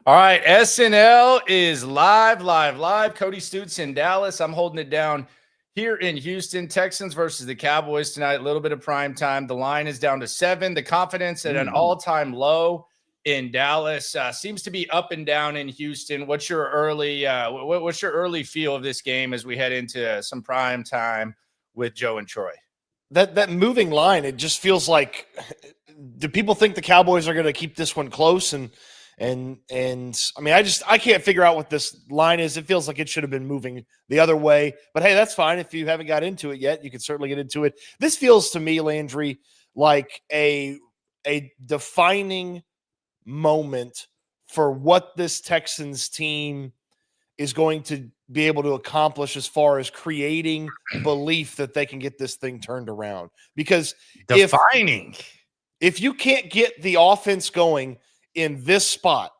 All right, SNL is live. Cody Stoots in Dallas. I'm holding it down here in Houston. Texans versus the Cowboys tonight. A little bit of prime time. The line is down to 7. The confidence at an all-time low in Dallas seems to be up and down in Houston. What's your early feel of this game as we head into some prime time with Joe and Troy? That moving line, it just feels like, do people think the Cowboys are going to keep this one close? And I mean, I can't figure out what this line is. It feels like it should have been moving the other way, but hey, that's fine. If you haven't got into it yet, you can certainly get into it. This feels to me, Landry, like a defining moment for what this Texans team is going to be able to accomplish as far as creating belief that they can get this thing turned around. Because if you can't get the offense going in this spot,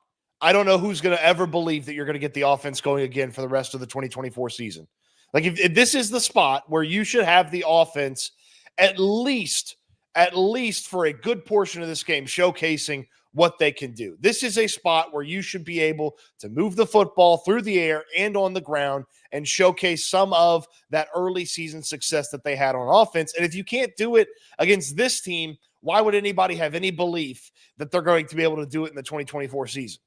I don't know who's going to ever believe that you're going to get the offense going again for the rest of the 2024 season. Like if this is the spot where you should have the offense at least for a good portion of this game showcasing what they can do. This is a spot where you should be able to move the football through the air and on the ground and showcase some of that early season success that they had on offense. And if you can't do it against this team, why would anybody have any belief that they're going to be able to do it in the 2024 season?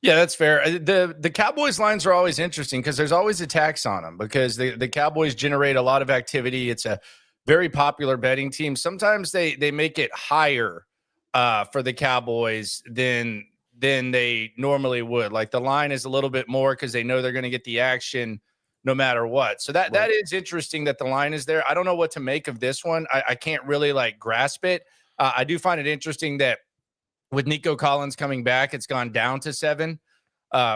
Yeah, that's fair. The Cowboys lines are always interesting because there's always attacks on them because the Cowboys generate a lot of activity. It's a very popular betting team. Sometimes they make it higher for the Cowboys than they normally would. Like the line is a little bit more because they know they're going to get the action no matter what. So that is interesting that the line is there. I don't know what to make of this one. I can't really grasp it. I do find it interesting that with Nico Collins coming back, it's gone down to 7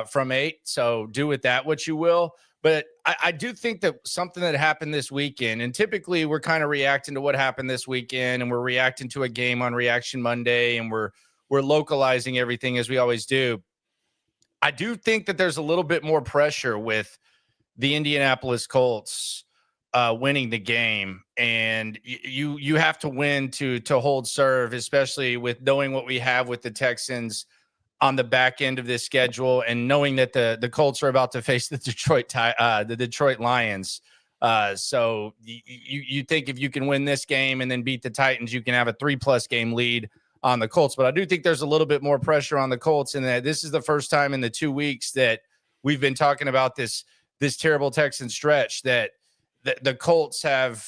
from 8. So do with that what you will. But I do think that something that happened this weekend, and typically we're kind of reacting to what happened this weekend, and we're reacting to a game on Reaction Monday, and we're localizing everything as we always do. I do think that there's a little bit more pressure with the Indianapolis Colts winning the game, and you have to win to hold serve, especially with knowing what we have with the Texans on the back end of this schedule, and knowing that the Colts are about to face the Detroit Lions. So you think if you can win this game and then beat the Titans, you can have a 3+ game lead on the Colts. But I do think there's a little bit more pressure on the Colts, and that this is the first time in the 2 weeks that we've been talking about this terrible Texan stretch that the Colts have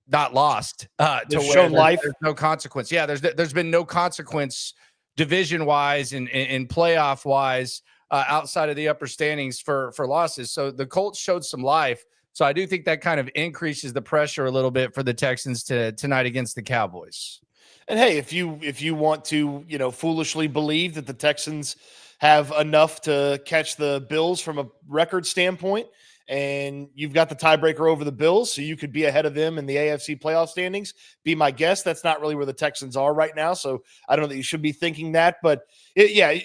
not lost to shown life. There's no consequence. Yeah, there's been no consequence division-wise and playoff-wise outside of the upper standings for losses. So the Colts showed some life. So I do think that kind of increases the pressure a little bit for the Texans tonight against the Cowboys. And hey, if you want to, foolishly believe that the Texans have enough to catch the Bills from a record standpoint, and you've got the tiebreaker over the Bills, so you could be ahead of them in the AFC playoff standings, be my guest. That's not really where the Texans are right now, so I don't know that you should be thinking that. But,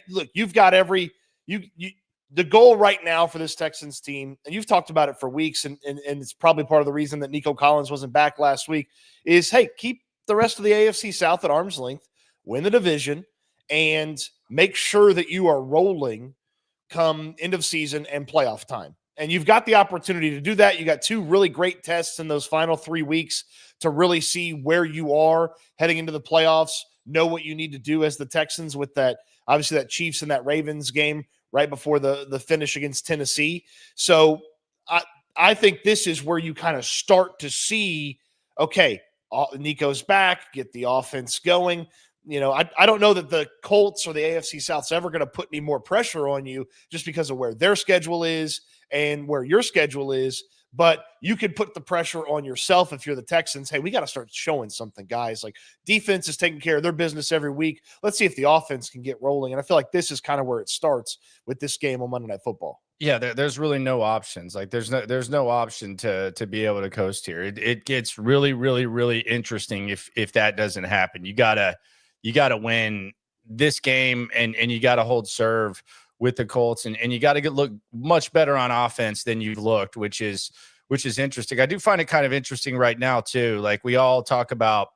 look, you've got the goal right now for this Texans team, and you've talked about it for weeks, and it's probably part of the reason that Nico Collins wasn't back last week, is, hey, keep the rest of the AFC South at arm's length, win the division, and make sure that you are rolling come end of season and playoff time. And you've got the opportunity to do that. You got 2 really great tests in those final 3 weeks to really see where you are heading into the playoffs, know what you need to do as the Texans with that, obviously that Chiefs and that Ravens game right before the finish against Tennessee. So I think this is where you kind of start to see, okay, Nico's back, get the offense going. I don't know that the Colts or the AFC South's ever going to put any more pressure on you just because of where their schedule is and where your schedule is. But you could put the pressure on yourself if you're the Texans. Hey, we got to start showing something, guys. Like, defense is taking care of their business every week. Let's see if the offense can get rolling. And I feel like this is kind of where it starts with this game on Monday Night Football. Yeah, there's really no options. Like there's no option to be able to coast here. It gets really, really, really interesting if that doesn't happen. You gotta win this game and you gotta hold serve with the Colts and you gotta look much better on offense than you've looked, which is interesting. I do find it kind of interesting right now too. Like we all talk about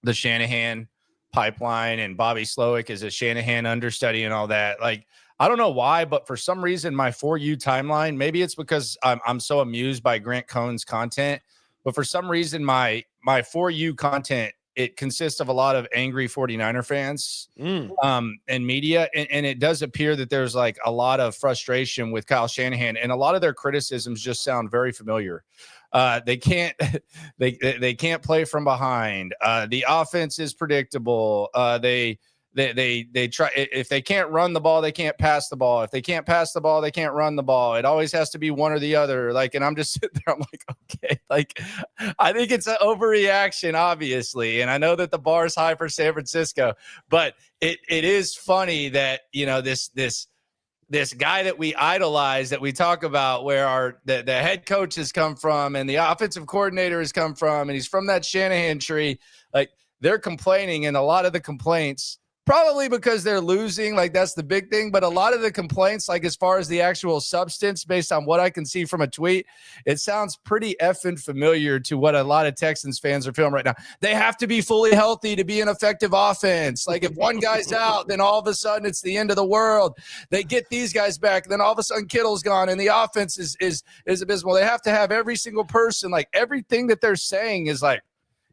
the Shanahan pipeline and Bobby Slowick is a Shanahan understudy and all that. Like, I don't know why, but for some reason, my For You timeline, maybe it's because I'm so amused by Grant Cohn's content, but for some reason, my For You content, it consists of a lot of angry 49er fans and media. And it does appear that there's like a lot of frustration with Kyle Shanahan, and a lot of their criticisms just sound very familiar. They can't they can't play from behind. The offense is predictable. They try, if they can't run the ball, they can't pass the ball. If they can't pass the ball, they can't run the ball. It always has to be one or the other. Like, and I'm just sitting there, I'm like, okay, like, I think it's an overreaction, obviously. And I know that the bar is high for San Francisco, but it is funny that, you know, this guy that we idolize, that we talk about, where the head coach has come from and the offensive coordinator has come from, and he's from that Shanahan tree. Like, they're complaining, and a lot of the complaints, probably because they're losing, like that's the big thing. But a lot of the complaints, like as far as the actual substance, based on what I can see from a tweet, it sounds pretty effing familiar to what a lot of Texans fans are feeling right now. They have to be fully healthy to be an effective offense. Like, if one guy's out, then all of a sudden it's the end of the world. They get these guys back, then all of a sudden Kittle's gone, and the offense is abysmal. They have to have every single person. Like, everything that they're saying is like,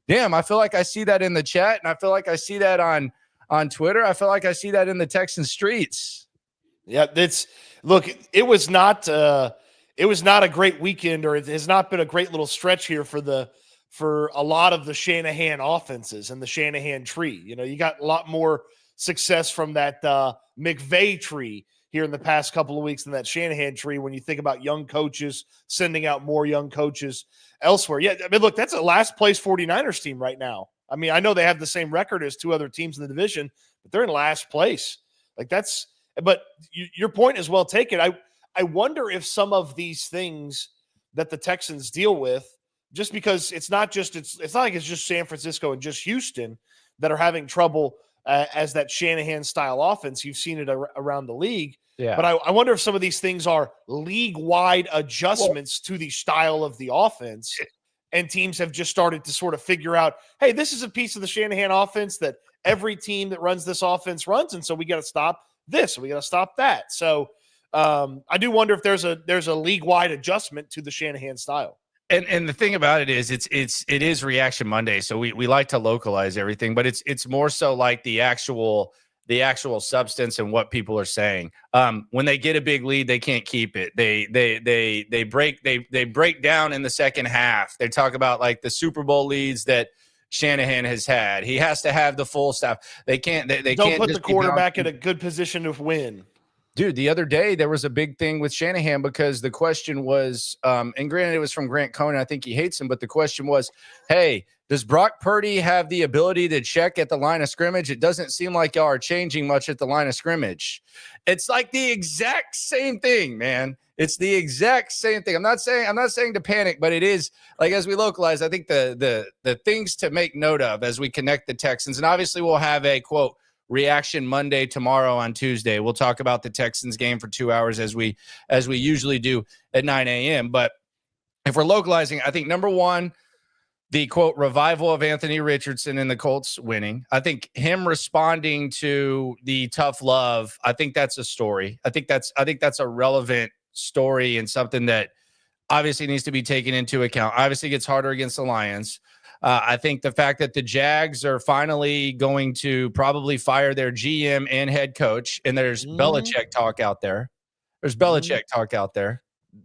damn, I feel like I see that in the chat, and I feel like I see that on Twitter. I feel like I see that in the Texan streets. Yeah, it was not a great weekend, or it has not been a great little stretch here for a lot of the Shanahan offenses and the Shanahan tree. You know, you got a lot more success from that McVay tree here in the past couple of weeks than that Shanahan tree, when you think about young coaches sending out more young coaches elsewhere. Yeah, I mean, look, that's a last place 49ers team right now. I mean, I know they have the same record as two other teams in the division, but they're in last place. Like, but your point is well taken. I wonder if some of these things that the Texans deal with, just because it's not like it's just San Francisco and just Houston that are having trouble as that Shanahan style offense. You've seen it around the league. Yeah. But I wonder if some of these things are league-wide adjustments to the style of the offense. And teams have just started to sort of figure out, hey, this is a piece of the Shanahan offense that every team that runs this offense runs, and so we got to stop this, we got to stop that. So I do wonder if there's a league-wide adjustment to the Shanahan style. And the thing about it is, it is Reaction Monday, so we like to localize everything, but it's more so like the actual substance and what people are saying. When they get a big lead, they can't keep it. They break down in the second half. They talk about like the Super Bowl leads that Shanahan has had. He has to have the full staff. They can't. They don't can't put just the quarterback in a good position to win. Dude, the other day there was a big thing with Shanahan because the question was, and granted it was from Grant Cohn, I think he hates him, but the question was, hey, does Brock Purdy have the ability to check at the line of scrimmage? It doesn't seem like y'all are changing much at the line of scrimmage. It's like the exact same thing, man. It's the exact same thing. I'm not saying to panic, but it is like, as we localize, I think the things to make note of as we connect the Texans, and obviously we'll have a quote Reaction Monday tomorrow on Tuesday. We'll talk about the Texans game for 2 hours as we usually do at 9 a.m. But if we're localizing, I think number one, the quote revival of Anthony Richardson and the Colts winning. I think him responding to the tough love, I think that's a story. I think that's a relevant story and something that obviously needs to be taken into account. Obviously, it gets harder against the Lions. I think the fact that the Jags are finally going to probably fire their GM and head coach, and there's Belichick talk out there. There's Belichick talk out there.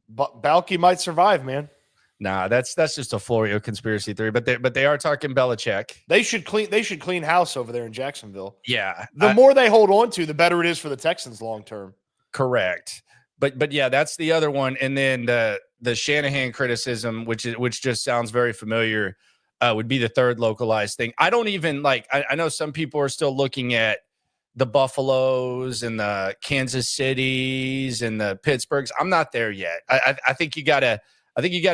Balky might survive, man. Nah, that's just a Florio conspiracy theory. But they are talking Belichick. They should clean house over there in Jacksonville. Yeah, the more they hold on to, the better it is for the Texans long term. Correct. But yeah, that's the other one. And then the Shanahan criticism, which just sounds very familiar. Would be the third localized thing. I don't even like, I know some people are still looking at the Buffaloes and the Kansas Cities and the Pittsburghs. I'm not there yet. I think you gotta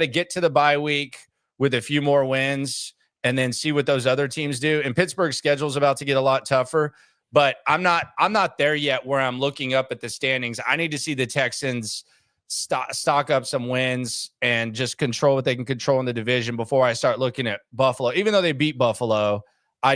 get to the bye week with a few more wins and then see what those other teams do. And Pittsburgh's schedule is about to get a lot tougher, but I'm not there yet where I'm looking up at the standings. I need to see the Texans stock up some wins and just control what they can control in the division before I start looking at Buffalo. Even though they beat Buffalo, I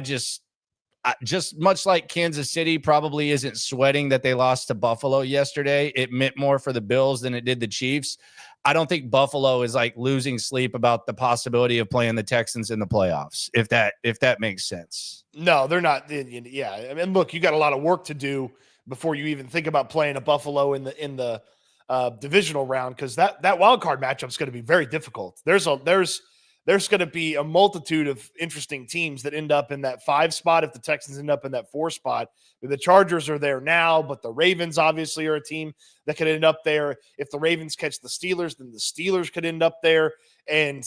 just much like Kansas City probably isn't sweating that they lost to Buffalo yesterday. It meant more for the Bills than it did the Chiefs. I don't think Buffalo is like losing sleep about the possibility of playing the Texans in the playoffs, if that makes sense. No, they're not. Yeah, I mean, look, you got a lot of work to do before you even think about playing a Buffalo in the divisional round, because that wild card matchup is going to be very difficult. There's going to be a multitude of interesting teams that end up in that 5 spot if the Texans end up in that 4 spot. The Chargers are there now, but the Ravens obviously are a team that could end up there. If the Ravens catch the Steelers, then the Steelers could end up there. And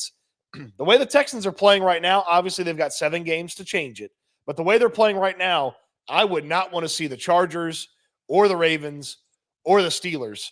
the way the Texans are playing right now, obviously they've got 7 games to change it. But the way they're playing right now, I would not want to see the Chargers or the Ravens or the Steelers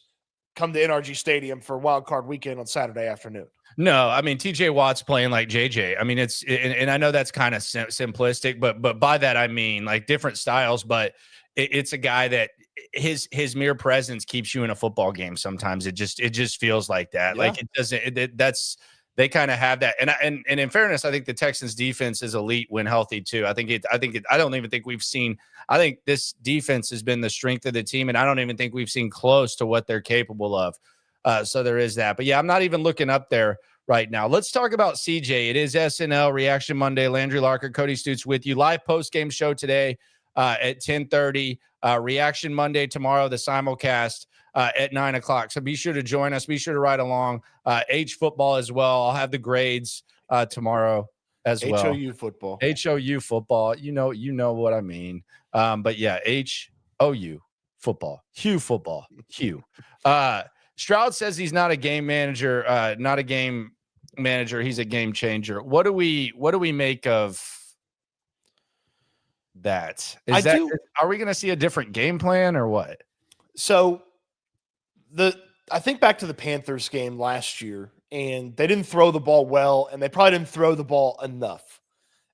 come to NRG Stadium for wild card weekend on Saturday afternoon. No, I mean, TJ Watt's playing like JJ. I mean, and I know that's kind of simplistic, but by that I mean like different styles. But it's a guy that his mere presence keeps you in a football game. Sometimes it just feels like that. Yeah. Like it doesn't. They kind of have that. And in fairness, I think the Texans defense is elite when healthy too. I don't even think we've seen. I think this defense has been the strength of the team, and I don't even think we've seen close to what they're capable of. So there is that. But yeah, I'm not even looking up there right now. Let's talk about CJ. It is SNL Reaction Monday. Landry Locker, Cody Stoots with you. Live post-game show today at 10:30. Reaction Monday tomorrow, the simulcast at 9 o'clock. So be sure to join us. Be sure to ride along. H football as well. I'll have the grades tomorrow as well. HOU football. HOU football. You know what I mean. But yeah, HOU football. Hugh football. Hugh. Stroud says he's not a game manager, He's a game changer. What do we make of that? Are we going to see a different game plan or what? So I think back to the Panthers game last year, and they didn't throw the ball well, and they probably didn't throw the ball enough.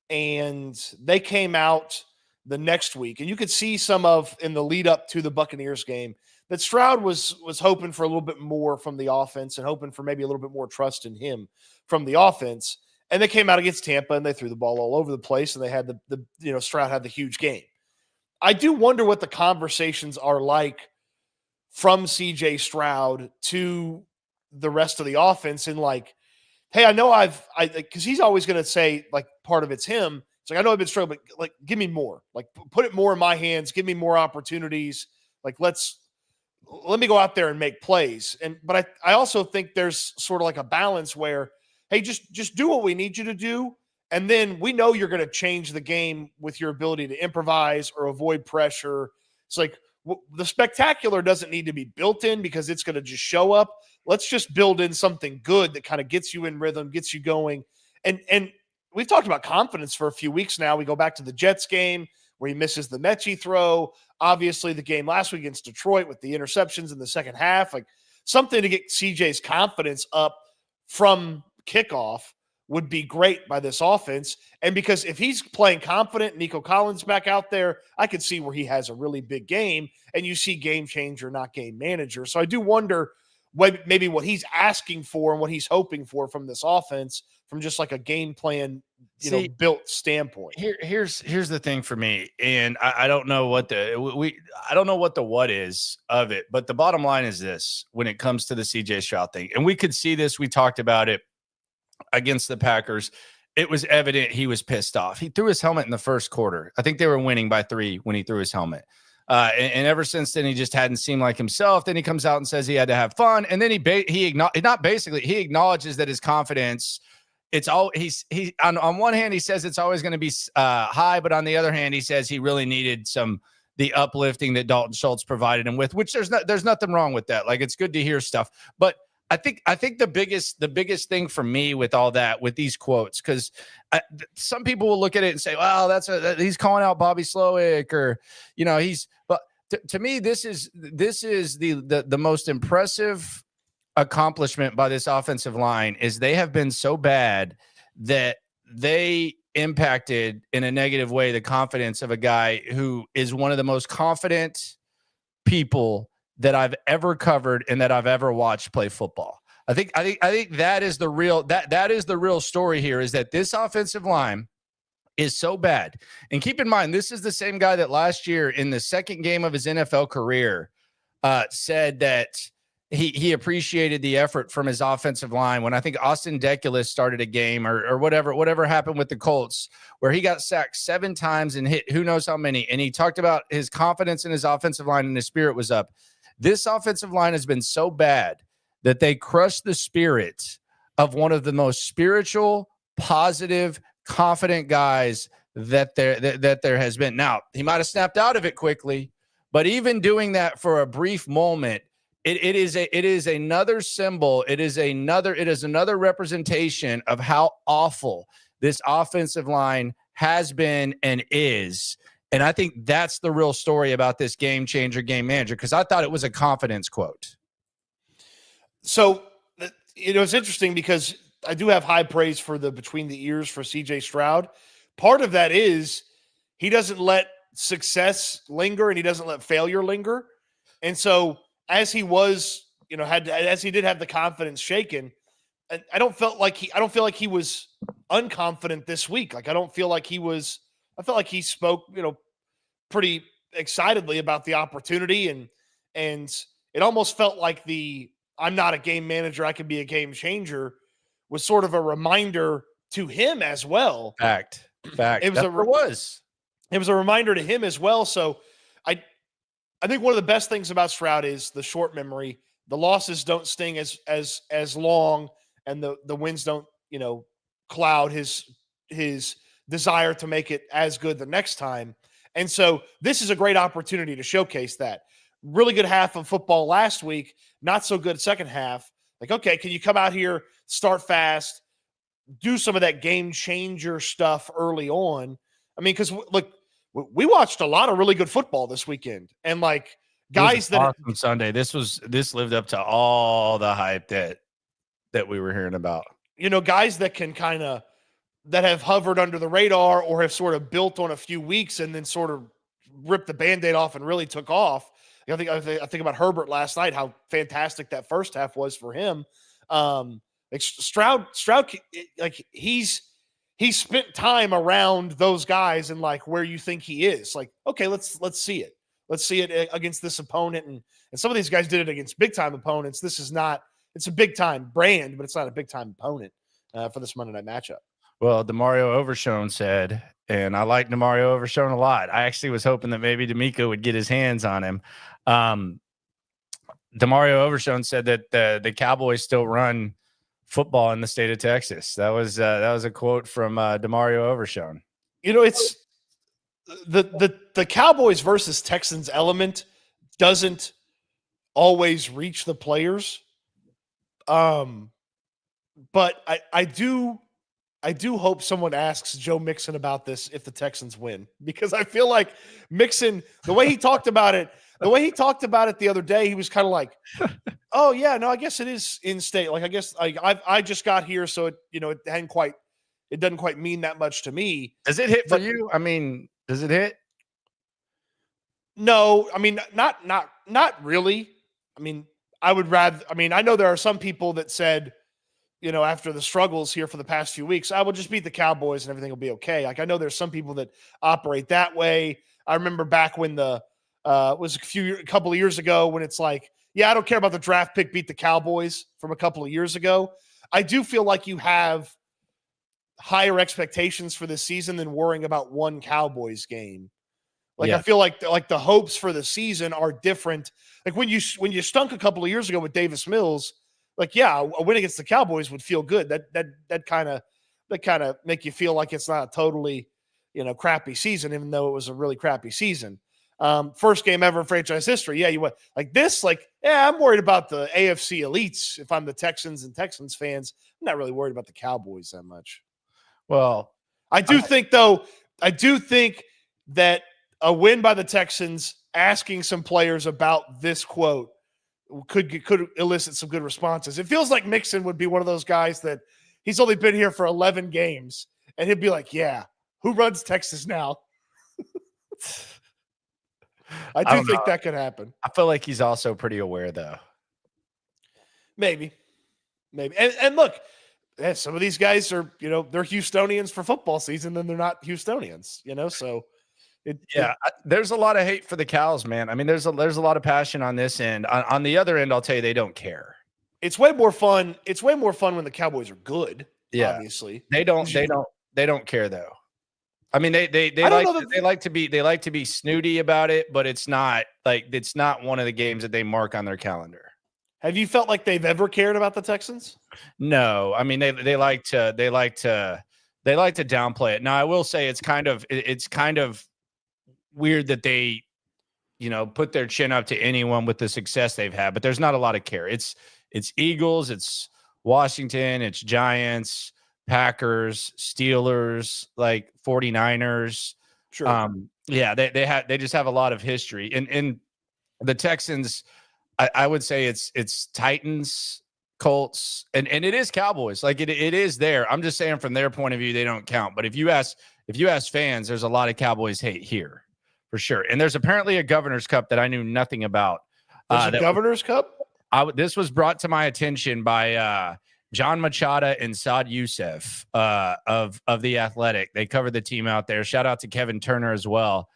And they came out the next week, and you could see in the lead up to the Buccaneers game that Stroud was hoping for a little bit more from the offense and hoping for maybe a little bit more trust in him from the offense. And they came out against Tampa and they threw the ball all over the place, and they had Stroud had the huge game. I do wonder what the conversations are like from CJ Stroud to the rest of the offense, and like, hey, I know because he's always going to say like part of it's him. It's like, I know I've been struggling, but like, give me more, like put it more in my hands, give me more opportunities. Like, let me go out there and make plays. But I also think there's sort of like a balance where, hey, just do what we need you to do. And then we know you're going to change the game with your ability to improvise or avoid pressure. It's like the spectacular doesn't need to be built in because it's going to just show up. Let's just build in something good that kind of gets you in rhythm, gets you going. And we've talked about confidence for a few weeks now. We go back to the Jets game where he misses the Mechie throw. Obviously, the game last week against Detroit with the interceptions in the second half, like something to get CJ's confidence up from kickoff would be great by this offense. And because if he's playing confident, Nico Collins back out there, I could see where he has a really big game, and you see game changer, not game manager. So I do wonder maybe what he's asking for and what he's hoping for from this offense from just like a game plan, built standpoint. Here's the thing for me, and I don't know what what is of it, but the bottom line is this: when it comes to the CJ Stroud thing, and we could see this, we talked about it against the Packers. It was evident he was pissed off. He threw his helmet in the first quarter. I think they were winning by 3 when he threw his helmet. And ever since then, he just hadn't seemed like himself. Then he comes out and says he had to have fun. And then he acknowledges that his confidence, it's all he on one hand, he says it's always going to be high, but on the other hand, he says he really needed the uplifting that Dalton Schultz provided him with, which there's nothing wrong with that. Like, it's good to hear stuff. But I think the biggest thing for me with all that, with these quotes, because some people will look at it and say, "Well, he's calling out Bobby Slowick," or But to me, this is the most impressive accomplishment by this offensive line is they have been so bad that they impacted in a negative way the confidence of a guy who is one of the most confident people that I've ever covered and that I've ever watched play football. I think that is the real that is the real story here, is that this offensive line is so bad. And keep in mind, this is the same guy that last year in the second game of his NFL career said that he appreciated the effort from his offensive line when I think Austin Deculus started a game or whatever happened with the Colts where he got sacked 7 times and hit who knows how many. And he talked about his confidence in his offensive line and his spirit was up. This offensive line has been so bad that they crushed the spirit of one of the most spiritual, positive, confident guys that there has been. Now, he might have snapped out of it quickly, but even doing that for a brief moment, it is another symbol. It is another representation of how awful this offensive line has been and is. And I think that's the real story about this game changer, game manager, because I thought it was a confidence quote. So, it's interesting because I do have high praise for the between the ears for CJ Stroud. Part of that is he doesn't let success linger and he doesn't let failure linger. And so as he was, as he did have the confidence shaken, I don't feel like he was unconfident this week. Like, I felt like he spoke, pretty excitedly about the opportunity and it almost felt like I'm not a game manager, I can be a game changer was sort of a reminder to him as well. Fact. It was a reminder to him as well. So I think one of the best things about Stroud is the short memory. The losses don't sting as long, and the wins don't, cloud his desire to make it as good the next time. And so this is a great opportunity to showcase that. Really good half of football last week, not so good second half. Like, okay, can you come out here, start fast, do some of that game changer stuff early on? I mean, because look, we watched a lot of really good football this weekend, and like guys that awesome Sunday. This lived up to all the hype that we were hearing about. Guys that can that have hovered under the radar or have sort of built on a few weeks and then sort of ripped the Band-Aid off and really took off. I think about Herbert last night, how fantastic that first half was for him. Like Stroud, like he's spent time around those guys and like where you think he is. Like, okay, let's see it. Let's see it against this opponent. And some of these guys did it against big time opponents. It's a big time brand, but it's not a big time opponent for this Monday night matchup. Well, DeMario Overshone said, and I like DeMario Overshone a lot. I actually was hoping that maybe D'Amico would get his hands on him. DeMario Overshone said that the Cowboys still run football in the state of Texas. That was a quote from DeMario Overshone. It's the Cowboys versus Texans element doesn't always reach the players. But I do hope someone asks Joe Mixon about this if the Texans win, because I feel like Mixon, the way he talked about it the other day, he was kind of like, oh yeah, no, I guess it is in state. Like, I guess I just got here. So it doesn't quite mean that much to me. Does it hit for you? I mean, does it hit? No, I mean, not really. I mean, I know there are some people that said, after the struggles here for the past few weeks, I will just beat the Cowboys and everything will be okay. Like, I know there's some people that operate that way. I remember back when was a couple of years ago when it's like, yeah, I don't care about the draft pick, beat the Cowboys from a couple of years ago. I do feel like you have higher expectations for this season than worrying about one Cowboys game. Like, yeah. I feel like the hopes for the season are different. Like when you stunk a couple of years ago with Davis Mills, like, yeah, a win against the Cowboys would feel good. That kind of make you feel like it's not a totally, crappy season, even though it was a really crappy season. First game ever in franchise history. Yeah, you went like this. Like, yeah, I'm worried about the AFC elites. If I'm the Texans and Texans fans, I'm not really worried about the Cowboys that much. Well, I do think that a win by the Texans, asking some players about this quote, could elicit some good responses. It feels like Mixon would be one of those guys that he's only been here for 11 games, and he'd be like, yeah, who runs Texas now? I do think that could happen. I feel like he's also pretty aware, though. Maybe. And look, Yeah, some of these guys are, they're Houstonians for football season, then they're not Houstonians, so there's a lot of hate for the Cows, man. I mean, there's a lot of passion on this end. On the other end, I'll tell you, they don't care. It's way more fun. It's way more fun when the Cowboys are good. Yeah, obviously they don't care though. I mean, they like to be snooty about it, but it's not one of the games that they mark on their calendar. Have you felt like they've ever cared about the Texans? No, I mean they like to downplay it. Now I will say it's kind of weird that they, put their chin up to anyone with the success they've had, but there's not a lot of care. It's Eagles, it's Washington, it's Giants, Packers, Steelers, like 49ers. Sure. They just have a lot of history. And the Texans, I would say it's Titans, Colts, and it is Cowboys. Like it is there. I'm just saying from their point of view, they don't count. But if you ask fans, there's a lot of Cowboys hate here for sure. And there's apparently a Governor's Cup that I knew nothing about. There's a Governor's Cup? This was brought to my attention by John Machada and Saad Youssef of The Athletic. They covered the team out there. Shout out to Kevin Turner as well.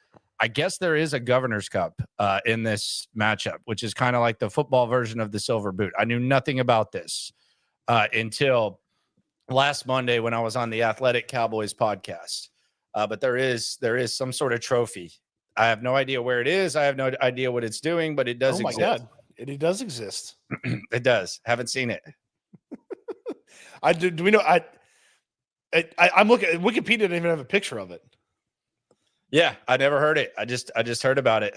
I guess there is a Governor's Cup in this matchup, which is kind of like the football version of the Silver Boot. I knew nothing about this until last Monday when I was on the Athletic Cowboys podcast. But there is some sort of trophy. I have no idea where it is. I have no idea what it's doing, but it does exist. Oh my God. It does exist. It does. Haven't seen it. Do we know? I'm looking. Wikipedia didn't even have a picture of it. Yeah, I never heard it. I just heard about it.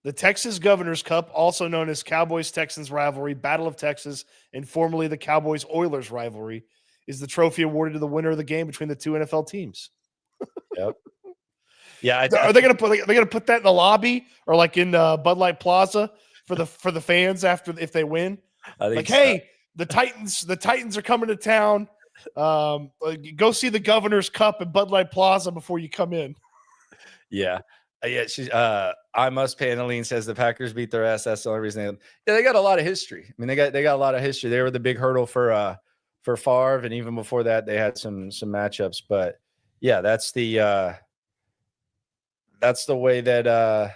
The Texas Governor's Cup, also known as Cowboys-Texans rivalry, Battle of Texas, and formerly the Cowboys-Oilers rivalry, is the trophy awarded to the winner of the game between the two NFL teams. Yep. Yeah. Are they going to put that in the lobby or like in Bud Light Plaza for the fans if they win? I think hey, the Titans are coming to town. Go see the Governor's Cup at Bud Light Plaza before you come in. Yeah. She's I must pay. Annalene says the Packers beat their ass. That's the only reason they got a lot of history. I mean, they got a lot of history. They were the big hurdle for Favre, and even before that, they had some matchups. But yeah, that's the way that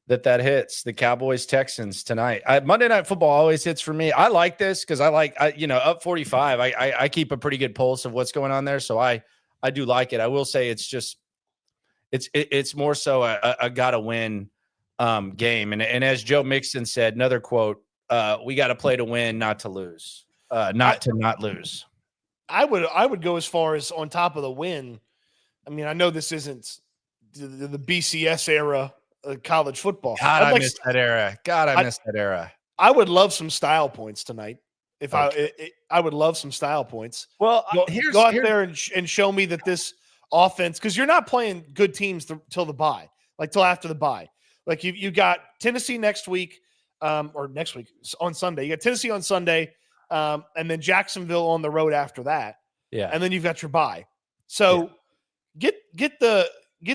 hits the Cowboys Texans tonight. Monday Night Football always hits for me. I like this because up 45. I keep a pretty good pulse of what's going on there, so I do like it. I will say it's just. It's more so a gotta win game. And as Joe Mixon said, another quote, we got to play to win, not to lose, not lose. I would go as far as on top of the win. I mean, I know this isn't the BCS era of college football. God, I miss that era. God, I miss that era. I would love some style points tonight. I would love some style points. Well, go out there and show me that this offense, because you're not playing good teams till the bye, till after the bye. Like you got Tennessee next week, or next week on Sunday. You got Tennessee on Sunday, and then Jacksonville on the road after that. Yeah, and then you've got your bye. So get the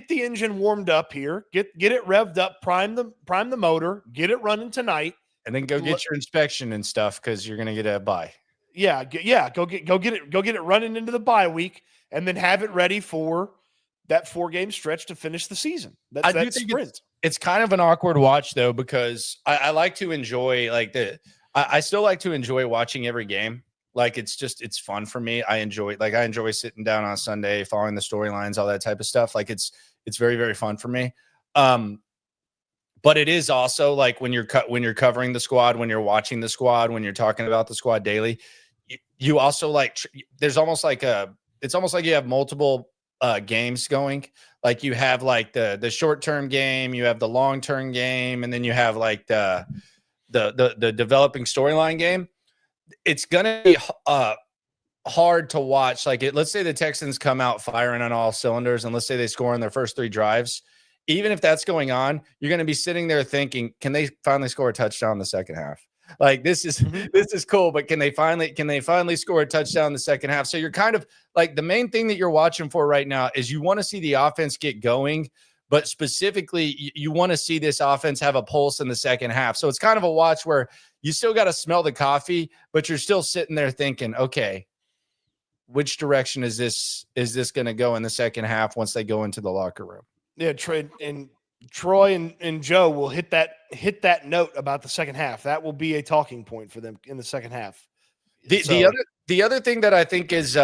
engine warmed up here. Get it revved up. Prime the motor. Get it running tonight, and then go get your inspection and stuff because you're gonna get a bye. Yeah. Go get it running into the bye week. And then have it ready for that 4-game stretch to finish the season. I do think it's kind of an awkward watch though, because I like to enjoy I still like to enjoy watching every game. Like it's fun for me. I enjoy sitting down on Sunday, following the storylines, all that type of stuff. Like it's very, very fun for me. But it is also like when you're covering the squad, when you're watching the squad, when you're talking about the squad daily, you also there's almost it's almost like you have multiple games going. Like you have the short-term game, you have the long-term game, and then you have the developing storyline game. It's gonna be hard to watch. Let's say the Texans come out firing on all cylinders, and let's say they score in their first 3 drives. Even if that's going on, you're going to be sitting there thinking, can they finally score a touchdown in the second half? This is cool, but can they finally score a touchdown in the second half? So you're kind of the main thing that you're watching for right now is you want to see the offense get going, but specifically you want to see this offense have a pulse in the second half. So it's kind of a watch where you still got to smell the coffee, but you're still sitting there thinking, okay, which direction is this going to go in the second half once they go into the locker room? Yeah, Troy and Joe will hit that note about the second half. That will be a talking point for them in the second half. The other thing that I think is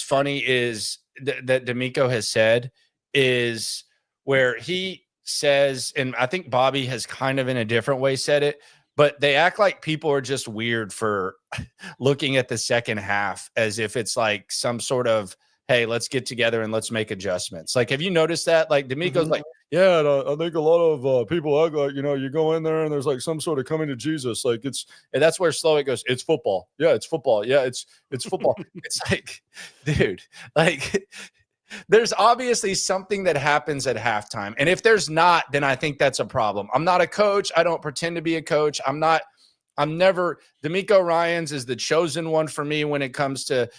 funny is that D'Amico has said is where he says, and I think Bobby has kind of in a different way said it, but they act like people are just weird for looking at the second half as if it's like some sort of, hey, let's get together and let's make adjustments. Like, have you noticed that? Like, D'Amico's like, yeah, I think a lot of people act like, you go in there and there's like some sort of coming to Jesus. Like, and that's where Slowick goes, it's football. Yeah, it's football. Yeah, it's football. It's like, dude, like, there's obviously something that happens at halftime. And if there's not, then I think that's a problem. I'm not a coach. I don't pretend to be a coach. D'Amico Ryans is the chosen one for me when it comes to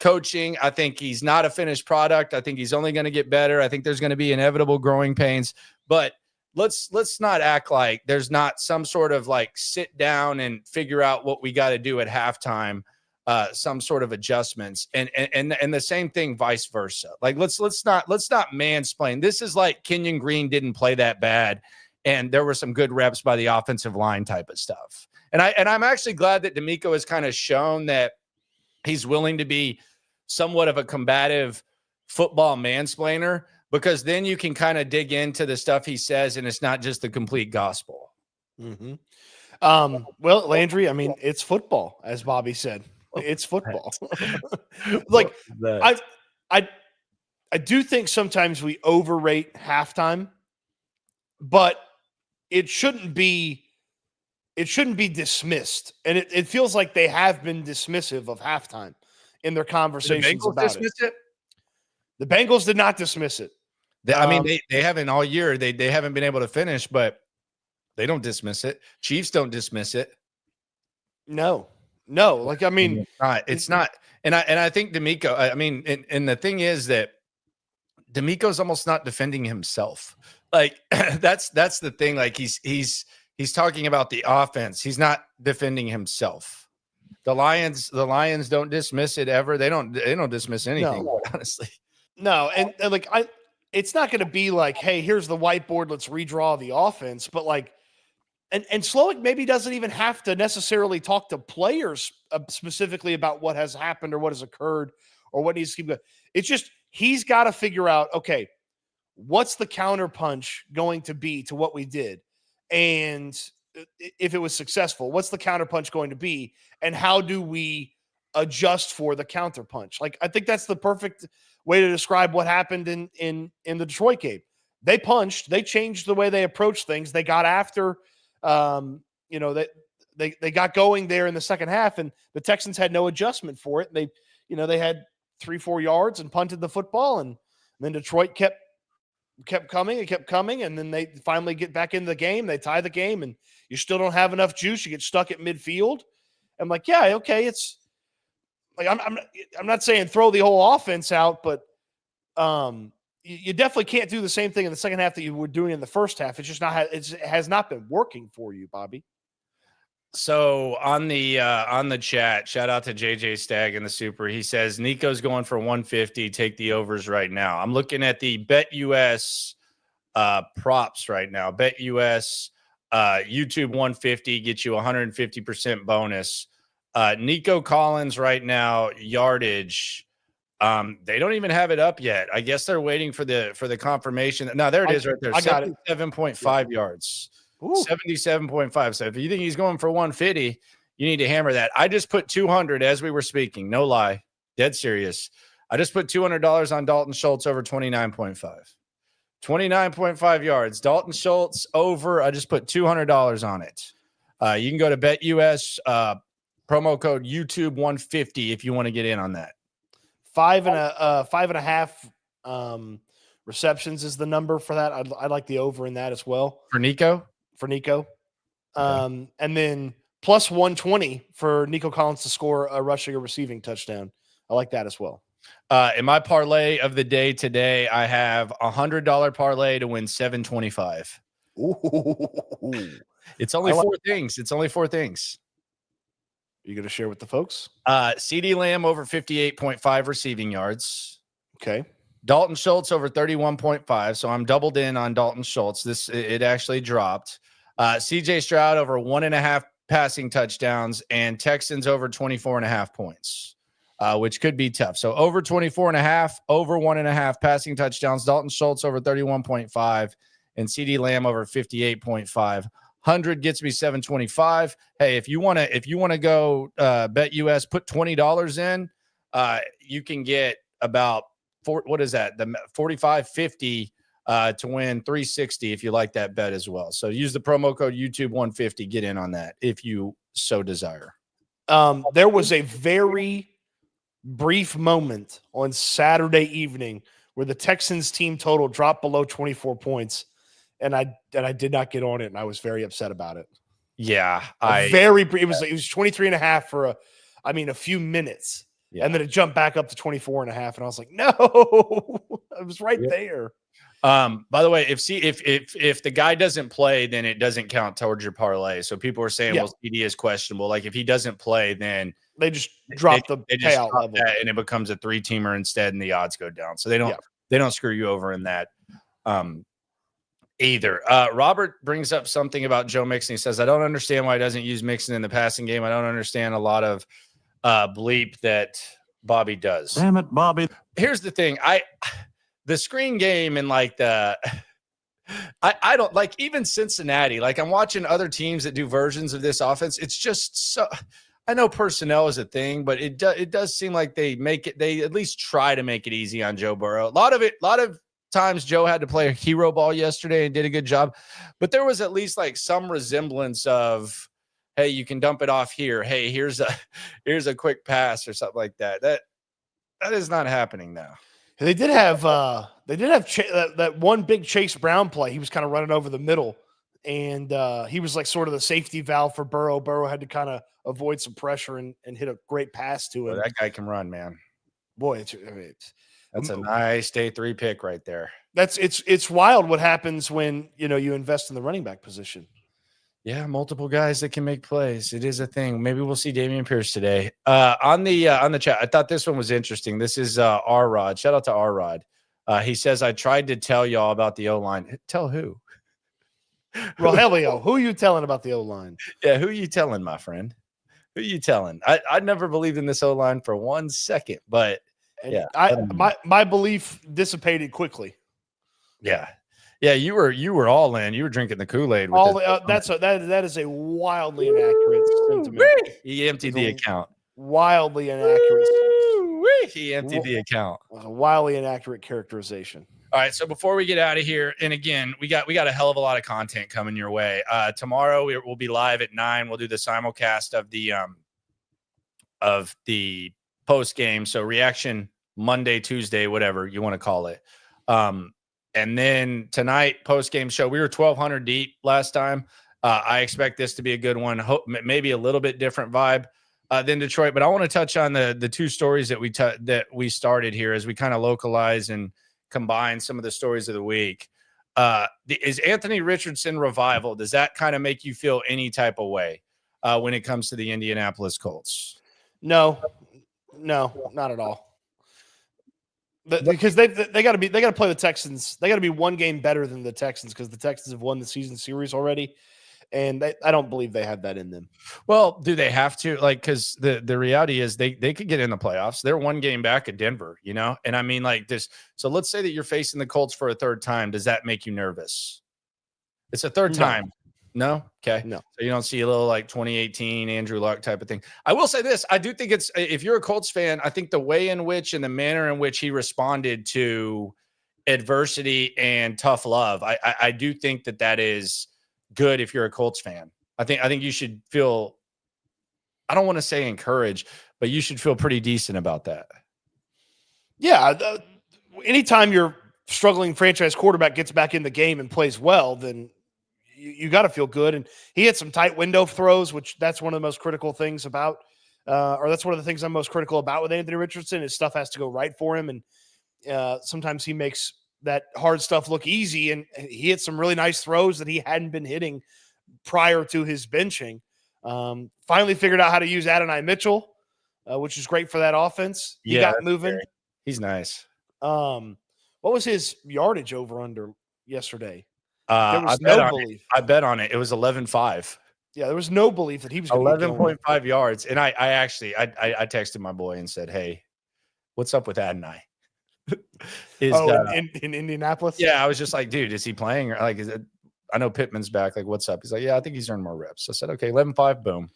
coaching. I think he's not a finished product. I think he's only going to get better. I think there's going to be inevitable growing pains, but let's not act like there's not some sort of like sit down and figure out what we got to do at halftime. Some sort of adjustments and the same thing, vice versa. Like, let's not mansplain. This is like Kenyon Green didn't play that bad. And there were some good reps by the offensive line type of stuff. And I'm actually glad that D'Amico has kind of shown that he's willing to be somewhat of a combative football mansplainer, because then you can kind of dig into the stuff he says and it's not just the complete gospel. Mm-hmm. Well, Landry, I mean, it's football, as Bobby said. It's football. Like, I do think sometimes we overrate halftime, but it shouldn't be dismissed. And it feels like they have been dismissive of halftime in their conversations about it. The Bengals did not dismiss it. They haven't all year. They haven't been able to finish, but they don't dismiss it. Chiefs don't dismiss it. No. Like, I mean, it's not. And I think D'Amico, and the thing is that D'Amico's almost not defending himself. Like, that's the thing. Like, he's talking about the offense. He's not defending himself. The Lions don't dismiss it ever. They don't dismiss anything, honestly. No, and like, it's not going to be like, hey, here's the whiteboard, let's redraw the offense. But like, and Slowick maybe doesn't even have to necessarily talk to players specifically about what has happened or what has occurred or what needs to keep going. It's just he's got to figure out, okay, what's the counterpunch going to be to what we did? And if it was successful, what's the counterpunch going to be? And how do we adjust for the counterpunch? Like, I think that's the perfect way to describe what happened in the Detroit game. They punched, they changed the way they approached things. They got after, they got going there in the second half, and the Texans had no adjustment for it. They had 3-4 yards and punted the football, and then Detroit kept coming, and then they finally get back into the game. They tie the game, and you still don't have enough juice. You get stuck at midfield. I'm like, yeah, okay, it's like I'm not saying throw the whole offense out, but you definitely can't do the same thing in the second half that you were doing in the first half. It's just not. It has not been working for you, Bobby. So on the chat, shout out to JJ Stagg in the super. He says Nico's going for 150. Take the overs right now. I'm looking at the BetUS props right now. BetUS YouTube 150 gets you 150% bonus. Nico Collins right now yardage. They don't even have it up yet. I guess they're waiting for the confirmation. No, there it is right there. 77.5 yards. Ooh. 77.5. So if you think he's going for 150, you need to hammer that. I just put 200 as we were speaking. No lie. Dead serious. I just put $200 on Dalton Schultz over 29.5. 29.5 yards. Dalton Schultz over. I just put $200 on it. You can go to BetUS, promo code YouTube 150 if you want to get in on that. 5.5 receptions is the number for that. I like the over in that as well. For Nico? Okay. And then plus 120 for Nico Collins to score a rushing or receiving touchdown. I like that as well. In my parlay of the day today, I have $100 parlay to win $725. Ooh. It's only four things. It's only four things. you going to share with the folks? CeeDee Lamb over 58.5 receiving yards. Okay. Dalton Schultz over 31.5. So I'm doubled in on Dalton Schultz. It actually dropped. CJ Stroud over 1.5 passing touchdowns, and Texans over 24.5 points, which could be tough. So over 24.5, over 1.5 passing touchdowns, Dalton Schultz over 31.5, and CeeDee Lamb over 58.5. 100 gets me 725. Hey, if you want to go bet US, put $20 in. You can get about what is that? The 45.50 to win 360 if you like that bet as well. So use the promo code YouTube 150. Get in on that if you so desire. There was a very brief moment on Saturday evening where the Texans team total dropped below 24 points, and I did not get on it, and I was very upset about it. Yeah, it was 23 and a half for a few minutes. Yeah. And then it jumped back up to 24 and a half. And I was like, no, I was right there. By the way, if the guy doesn't play, then it doesn't count towards your parlay. So people are saying, well, CD is questionable. Like if he doesn't play, then they just drop the payout level and it becomes a 3-teamer instead, and the odds go down. So they don't screw you over in that either. Robert brings up something about Joe Mixon. He says, I don't understand why he doesn't use Mixon in the passing game. I don't understand a lot of bleep that Bobby does. Damn it, Bobby. Here's the thing. The screen game and like I don't like even Cincinnati. Like I'm watching other teams that do versions of this offense. It's just so I know personnel is a thing, but it does seem like they at least try to make it easy on Joe Burrow. A lot of times Joe had to play a hero ball yesterday and did a good job, but there was at least like some resemblance of, hey, you can dump it off here. Hey, here's a quick pass or something like that. That is not happening now. They did have that one big Chase Brown play. He was kind of running over the middle, and he was like sort of the safety valve for Burrow. Burrow had to kind of avoid some pressure and hit a great pass to him. Well, that guy can run, man. Boy, that's a nice day 3 pick right there. It's wild what happens when you invest in the running back position. Yeah, multiple guys that can make plays. It is a thing. Maybe we'll see Dameon Pierce today. On the chat, I thought this one was interesting. This is R-Rod. Shout out to R-Rod. He says, I tried to tell y'all about the O-line. Tell who? Rogelio, who are you telling about the O-line? Yeah, who are you telling, my friend? Who are you telling? I never believed in this O-line for 1 second, but yeah. My belief dissipated quickly. Yeah. Yeah, you were all in. You were drinking the Kool-Aid. That is a wildly inaccurate sentiment. He emptied the account. Wildly inaccurate. He emptied the account. A wildly inaccurate characterization. All right, so before we get out of here, and again, we got a hell of a lot of content coming your way. Tomorrow we'll be live at 9. We'll do the simulcast of the post game. So reaction Monday, Tuesday, whatever you want to call it. And then tonight, post-game show, we were 1,200 deep last time. I expect this to be a good one. Maybe a little bit different vibe than Detroit. But I want to touch on the 2 stories that we started here as we kind of localize and combine some of the stories of the week. Is Anthony Richardson revival? Does that kind of make you feel any type of way when it comes to the Indianapolis Colts? No, not at all. Because they got to play the Texans. They got to be 1 game better than the Texans because the Texans have won the season series already, and I don't believe they have that in them. Well, do they have to? Like, because the reality is they could get in the playoffs. They're 1 game back at Denver, and I mean like this. So let's say that you're facing the Colts for a 3rd time. Does that make you nervous? It's a 3rd time. No? Okay. No. So you don't see a little like 2018 Andrew Luck type of thing. I will say this. I do think if you're a Colts fan, I think the way in which and the manner in which he responded to adversity and tough love, I do think that is good if you're a Colts fan. I think you should feel, I don't want to say encouraged, but you should feel pretty decent about that. Yeah. Anytime your struggling franchise quarterback gets back in the game and plays well, then you got to feel good. And he had some tight window throws, which that's one of the most critical things about, or that's one of the things I'm most critical about with Anthony Richardson is stuff has to go right for him. And sometimes he makes that hard stuff look easy. And he hit some really nice throws that he hadn't been hitting prior to his benching. Finally figured out how to use Adonai Mitchell, which is great for that offense. He got moving. Scary. He's nice. What was his yardage over under yesterday? There was no belief. I bet on it. It was 11.5. Yeah, there was no belief that he was going to 11.5 yards. And I actually texted my boy and said, "Hey, what's up with Adonai?" In Indianapolis? Yeah, I was just like, dude, is he playing? Or like, is it? I know Pittman's back. Like, what's up? He's like, yeah, I think he's earned more reps. I said, okay, 11.5, boom,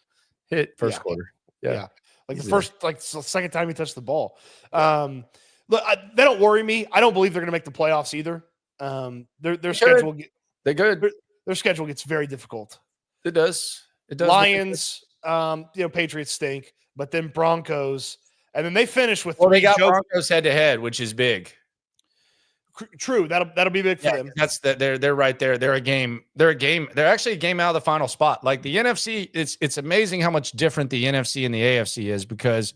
hit first quarter. Yeah. Like the second time he touched the ball. Look, they don't worry me. I don't believe they're going to make the playoffs either. Their schedule, their schedule gets very difficult. It does. Lions, Patriots stink, but then Broncos, and then they finish with. Well, they got Broncos head to head, which is big. True, that'll be big for them. They're right there. They're a game. They're actually a game out of the final spot. Like the NFC, it's amazing how much different the NFC and the AFC is, because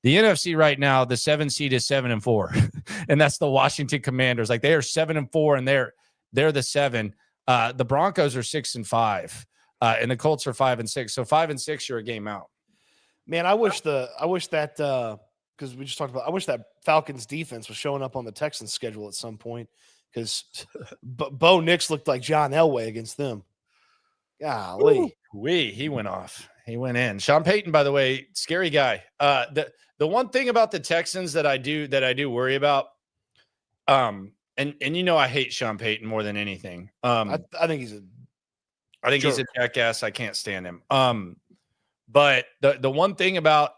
the NFC right now, the 7 seed is 7-4, and that's the Washington Commanders. Like they are 7-4, and they're the 7. The Broncos are 6-5, and the Colts are 5-6. So 5-6, you're a game out. Man, I wish that because we just talked about, I wish that Falcons defense was showing up on the Texans schedule at some point, because Bo Nix looked like John Elway against them. Golly. He went off. He went in. Sean Payton, by the way, scary guy. The one thing about the Texans that I do worry about, and I hate Sean Payton more than anything. I think he's a jackass. I can't stand him. But the one thing about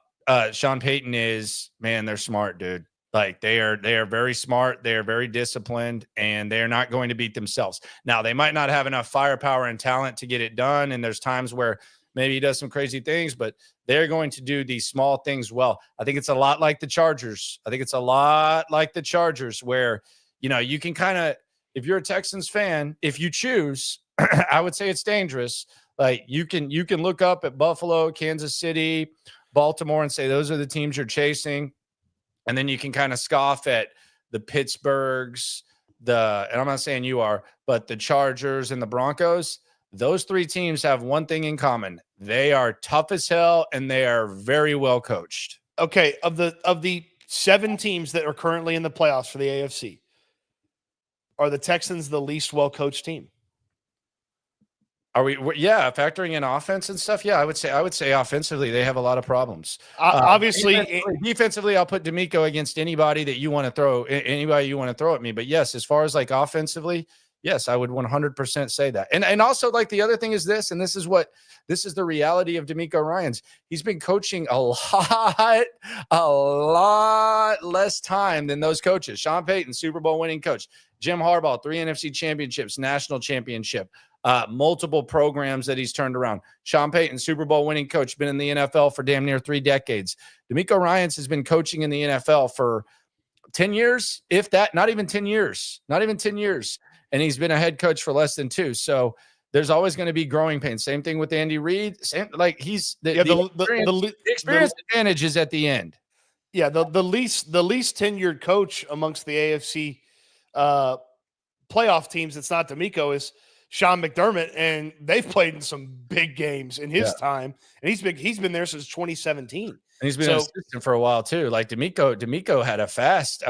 Sean Payton is, man, they're smart, dude. Like they are very smart. They are very disciplined, and they are not going to beat themselves. Now, they might not have enough firepower and talent to get it done, and there's times where maybe he does some crazy things, but they're going to do these small things well. I think it's a lot like the Chargers. Where, you can kind of, if you're a Texans fan, if you choose, I would say it's dangerous. Like you can look up at Buffalo, Kansas City, Baltimore, and say those are the teams you're chasing. And then you can kind of scoff at the Pittsburghs, and I'm not saying you are, but the Chargers and the Broncos. Those three teams have one thing in common. They are tough as hell, and they are very well coached. Okay, of the 7 teams that are currently in the playoffs for the AFC, are the Texans the least well coached team? Are we? Yeah, factoring in offense and stuff. Yeah, I would say offensively they have a lot of problems. Obviously, defensively, I'll put D'Amico against anybody you want to throw at me. But yes, as far as like offensively, yes, I would 100% say that. And also, like, the other thing is this, and this is the reality of D'Amico Ryans. He's been coaching a lot less time than those coaches. Sean Payton, Super Bowl winning coach. Jim Harbaugh, 3 NFC championships, national championship, multiple programs that he's turned around. Sean Payton, Super Bowl winning coach, been in the NFL for damn near 3 decades. D'Amico Ryans has been coaching in the NFL for 10 years, if that, not even 10 years. And he's been a head coach for less than 2. So there's always going to be growing pains. Same thing with Andy Reid. He's the experience advantage is at the end. Yeah, the least tenured coach amongst the AFC playoff teams that's not D'Amico is Sean McDermott, and they've played in some big games in his time, and he's been there since 2017. And he's been an assistant for a while too. Like D'Amico had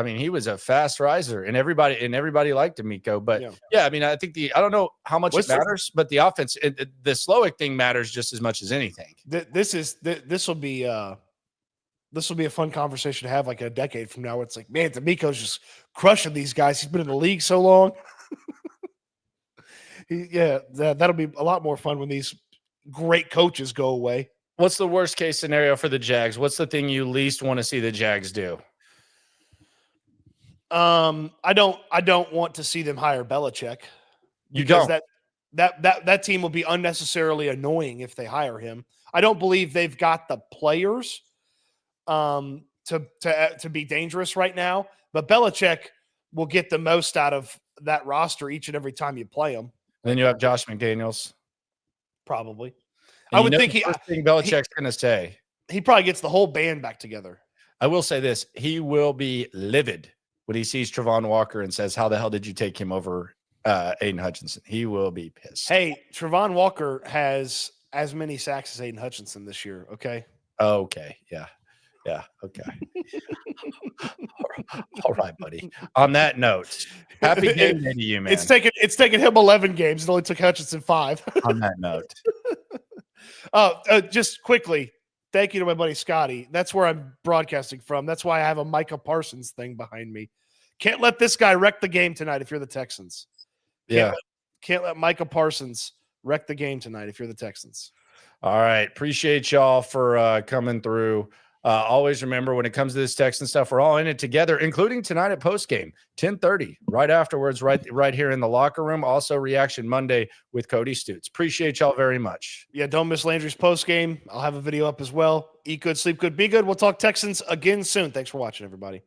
he was a fast riser, and everybody liked D'Amico. But I think I don't know how much it matters, but the offense, the Slowick thing matters just as much as anything. This will be a fun conversation to have like a decade from now. Where it's like, man, D'Amico's just crushing these guys. He's been in the league so long. That'll be a lot more fun when these great coaches go away. What's the worst case scenario for the Jags? What's the thing you least want to see the Jags do? I don't want to see them hire Belichick. You don't? That team will be unnecessarily annoying if they hire him. I don't believe they've got the players to be dangerous right now, but Belichick will get the most out of that roster each and every time you play them. And then you have Josh McDaniels. Probably. And I would think Belichick's going to say. He probably gets the whole band back together. I will say this. He will be livid when he sees Travon Walker and says, how the hell did you take him over Aiden Hutchinson? He will be pissed. Hey, Travon Walker has as many sacks as Aiden Hutchinson this year. Okay. Okay. Yeah. Yeah. Okay. All right, buddy. On that note, happy game day to you, man. It's taken him 11 games. It only took Hutchinson 5. On that note. Just quickly, thank you to my buddy Scotty. That's where I'm broadcasting from. That's why I have a Micah Parsons thing behind me. Can't let this guy wreck the game tonight if you're the Texans. Can't let Micah Parsons wreck the game tonight if you're the Texans. All right. Appreciate y'all for coming through. Always remember, when it comes to this Texan stuff, we're all in it together, including tonight at postgame, 10:30, right afterwards, right here in the locker room. Also, Reaction Monday with Cody Stoots. Appreciate y'all very much. Yeah, don't miss Landry's postgame. I'll have a video up as well. Eat good, sleep good, be good. We'll talk Texans again soon. Thanks for watching, everybody.